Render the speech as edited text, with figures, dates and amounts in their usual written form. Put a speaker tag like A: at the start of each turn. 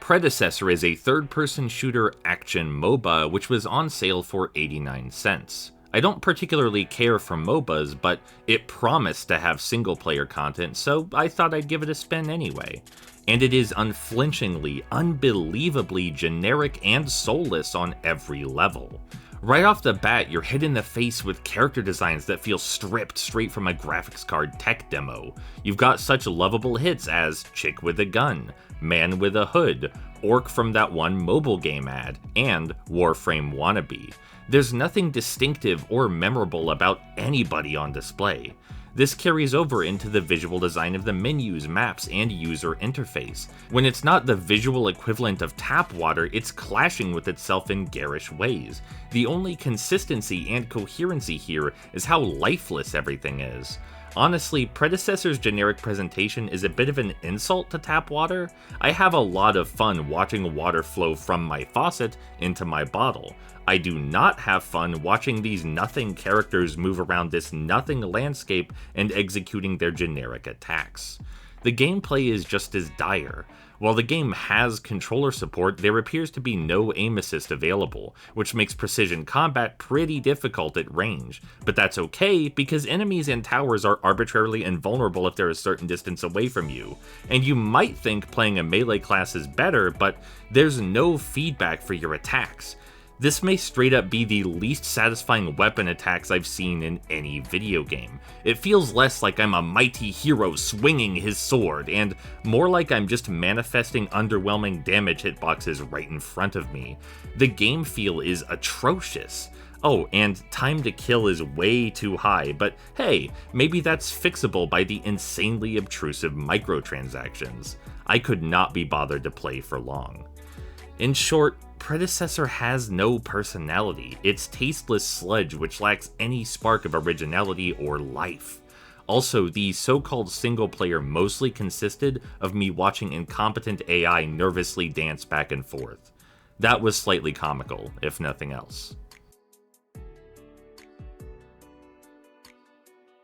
A: Predecessor is a third-person shooter action MOBA which was on sale for 89 cents. I don't particularly care for MOBAs, but it promised to have single-player content, so I thought I'd give it a spin anyway. And it is unflinchingly, unbelievably generic and soulless on every level. Right off the bat, you're hit in the face with character designs that feel stripped straight from a graphics card tech demo. You've got such lovable hits as Chick with a Gun, Man with a Hood, Orc from that one mobile game ad, and Warframe Wannabe. There's nothing distinctive or memorable about anybody on display. This carries over into the visual design of the menus, maps, and user interface. When it's not the visual equivalent of tap water, it's clashing with itself in garish ways. The only consistency and coherency here is how lifeless everything is. Honestly, Predecessor's generic presentation is a bit of an insult to tap water. I have a lot of fun watching water flow from my faucet into my bottle. I do not have fun watching these nothing characters move around this nothing landscape and executing their generic attacks. The gameplay is just as dire. While the game has controller support, there appears to be no aim assist available, which makes precision combat pretty difficult at range. But that's okay, because enemies and towers are arbitrarily invulnerable if they're a certain distance away from you. And you might think playing a melee class is better, but there's no feedback for your attacks. This may straight up be the least satisfying weapon attacks I've seen in any video game. It feels less like I'm a mighty hero swinging his sword, and more like I'm just manifesting underwhelming damage hitboxes right in front of me. The game feel is atrocious. Oh, and time to kill is way too high, but hey, maybe that's fixable by the insanely obtrusive microtransactions. I could not be bothered to play for long. In short, Predecessor has no personality. It's tasteless sludge which lacks any spark of originality or life. Also, the so-called single player mostly consisted of me watching incompetent AI nervously dance back and forth. That was slightly comical, if nothing else.